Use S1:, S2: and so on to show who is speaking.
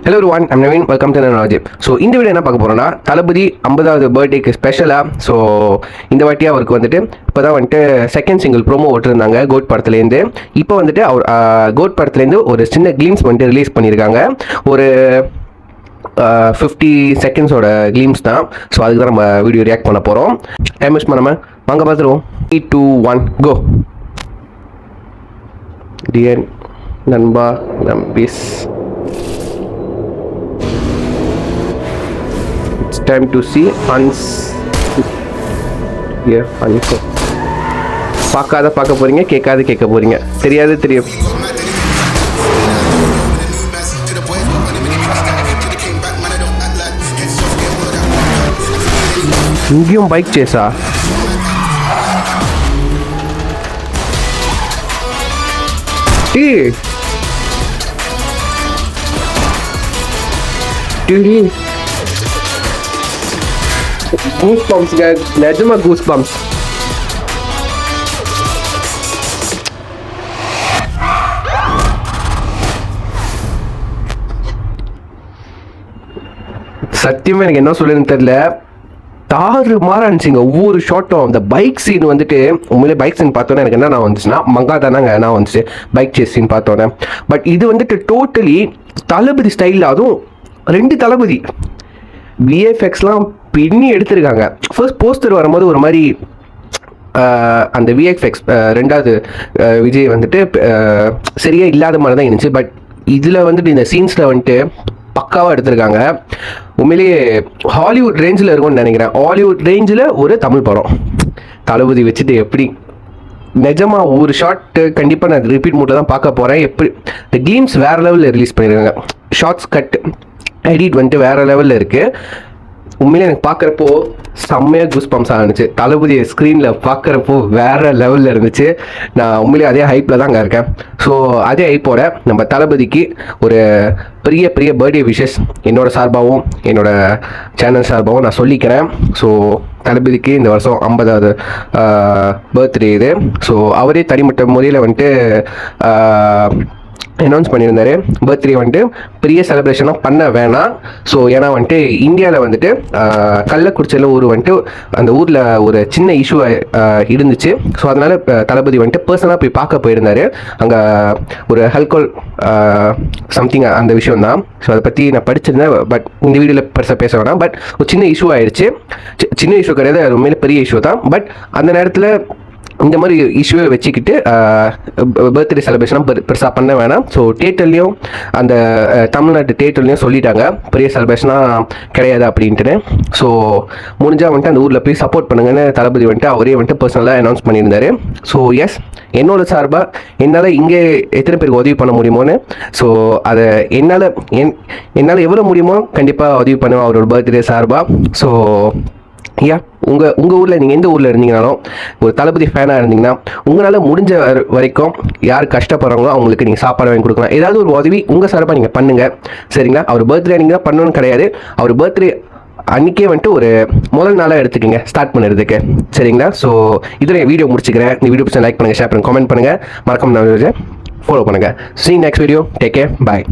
S1: Hello everyone, I'm Naveen. Welcome to Naveen. So இந்த video என்ன பார்க்க போகிறோன்னா தளபதி 50வது பர்த்டேக்கு ஸ்பெஷலாக ஸோ இந்த வாட்டி அவருக்கு வந்துட்டு இப்போ தான் வந்துட்டு செகண்ட் சிங்கிள் ப்ரோமோ ஓட்டிருந்தாங்க கோட் படத்துலேருந்து. இப்போ வந்துட்டு அவர் கோட் படத்துலேருந்து ஒரு சின்ன கிளீம்ஸ் வந்துட்டு ரிலீஸ் பண்ணியிருக்காங்க. ஒரு 50 செகண்ட்ஸோட கிளீம்ஸ் தான். ஸோ அதுக்கு தான் நம்ம வீடியோ ரியாக்ட் பண்ண போகிறோம். டைம் வேஸ்ட் பண்ணாமல் வாங்க பார்த்துருவோம். 3, 2, 1 கோ. டியர் நண்பா நம்பீஸ், it's time to see பார்க்காத பார்க்க போறீங்க, கேட்காத கேட்க போறீங்க, தெரியாது தெரியும். இங்கேயும் பைக் சேஸா? Goosebumps guys, நிஜமா goosebumps. சத்தியமா எனக்கு என்ன சொல்லுன்னு தெரியல, தாறு மாற இருந்துச்சுங்க ஒவ்வொரு ஷாட்டும். அந்த பைக் சீன் வந்துட்டு உண்மையிலே பைக் சீன் பார்த்தோன்னே எனக்கு என்ன நான் வந்துச்சுன்னா மங்கா தானாங்க நான் வந்துச்சு பைக் சேஸ் சீன் பார்த்தோன்னே. பட் இது வந்துட்டு டோட்டலி தளபதி ஸ்டைலில், அதுவும் 2 தளபதி விஎஃப்எக்ஸ்லாம் பின்னி எடுத்திருக்காங்க. ஃபர்ஸ்ட் போஸ்டர் வரும்போது ஒரு மாதிரி அந்த விஎஃப்எக்ஸ் 2வது விஜய் வந்துட்டு சரியாக இல்லாத மாதிரி தான் இருந்துச்சு. பட் இதில் வந்துட்டு இந்த சீன்ஸில் வந்துட்டு பக்காவாக எடுத்திருக்காங்க. உண்மையிலேயே ஹாலிவுட் ரேஞ்சில் இருக்கும்னு நினைக்கிறேன். ஹாலிவுட் ரேஞ்சில் ஒரு தமிழ் படம் தளபதி வச்சுட்டு எப்படி நிஜமாக ஒரு ஷார்ட் கண்டிப்பாக நான் ரிப்பீட் மூட்டில் தான் பார்க்க போகிறேன். எப்படி இந்த கேம்ஸ் வேறு லெவலில் ரிலீஸ் பண்ணியிருக்காங்க. ஷார்ட்ஸ் கட் எடிட் வந்துட்டு வேறு லெவலில் இருக்குது. உண்மையிலே எனக்கு பார்க்குறப்போ செம்மையாக கூஸ்பம்ஸ் ஆகிருந்துச்சு. தளபதியை ஸ்க்ரீனில் பார்க்குறப்போ வேறு லெவலில் இருந்துச்சு. நான் உண்மையிலே அதே ஹைப்பில் தாங்க இருக்கேன். ஸோ அதே ஹைப்போட நம்ம தளபதிக்கு ஒரு பெரிய பெரிய பர்த்டே விஷஸ் என்னோடய சார்பாகவும் என்னோடய சேனல் சார்பாகவும் நான் சொல்லிக்கிறேன். ஸோ தளபதிக்கு இந்த வருஷம் 50வது பர்த்டே இது. ஸோ அவரே தனிப்பட்ட முறையில் வந்துட்டு அனௌன்ஸ் பண்ணியிருந்தாரு பர்த்டே வந்துட்டு பெரிய செலிப்ரேஷனாக பண்ண வேணாம். ஸோ ஏன்னா வந்துட்டு இந்தியாவில் வந்துட்டு கள்ளக்குறிச்சியில் ஊர் வந்துட்டு அந்த ஊரில் ஒரு சின்ன இஷ்யூ இருந்துச்சு. ஸோ அதனால் தளபதி வந்துட்டு பர்சனலாக போய் பார்க்க போயிருந்தார். அங்கே ஒரு ஹல்கோல் சம்திங் அந்த விஷயம் தான். ஸோ அதை பற்றி நான் படிச்சிருந்தேன். பட் இந்த வீடியோவில் பெருசாக பேச வேணாம். பட் ஒரு சின்ன இஷ்யூ ஆயிடுச்சு. சின்ன இஷ்யூ கிடையாது, அது உண்மையிலே பெரிய இஷ்யூ தான். பட் அந்த நேரத்தில் இந்த மாதிரி இஷ்யூவை வச்சுக்கிட்டு பர்த்டே செலிப்ரேஷனாக பெருசாக பண்ண வேணாம். ஸோ தியேட்டர்லேயும் அந்த தமிழ்நாட்டு தியேட்டர்லேயும் சொல்லிட்டாங்க பெரிய செலிப்ரேஷனாக கிடையாது அப்படின்ட்டு. ஸோ முடிஞ்சால் வந்துட்டு அந்த ஊரில் போய் சப்போர்ட் பண்ணுங்கன்னு தளபதி வந்துட்டு அவரே வந்துட்டு பர்சனலாக அனௌன்ஸ் பண்ணியிருந்தாரு. ஸோ எஸ், என்னோட சார்பாக என்னால் இங்கே எத்தனை பேருக்கு உதவி பண்ண முடியுமோன்னு, ஸோ அதை என்னால் எவ்வளோ முடியுமோ கண்டிப்பாக உதவி பண்ணுவேன் அவரோட பர்த்டே சார்பாக. ஸோ உங்கள் ஊரில் நீங்கள் எந்த ஊரில் இருந்தீங்கனாலும் ஒரு தளபதி ஃபேனாக இருந்தீங்கன்னா உங்களால் முடிஞ்ச வரைக்கும் யார் கஷ்டப்படுறாங்களோ அவங்களுக்கு நீங்கள் சாப்பாடு வாங்கி கொடுக்கலாம். ஏதாவது ஒரு உதவி உங்கள் சார்பாக நீங்கள் பண்ணுங்கள், சரிங்களா? அவர் பர்த்டே நீங்கள் தான் பண்ணணும்னு கிடையாது. அவர் பர்த்டே அன்றைக்கே வந்துட்டு ஒரு முதல் நாளாக எடுத்துக்கோங்க ஸ்டார்ட் பண்ணுறதுக்கு, சரிங்களா? ஸோ இதில் வீடியோ முடிச்சுக்கிறேன். இந்த வீடியோ பிடிச்சா லைக் பண்ணுங்கள், ஷேர் பண்ணுங்கள், கமெண்ட் பண்ணுங்கள், மறக்காம ஃபாலோ பண்ணுங்கள். See you next video. Take care. Bye.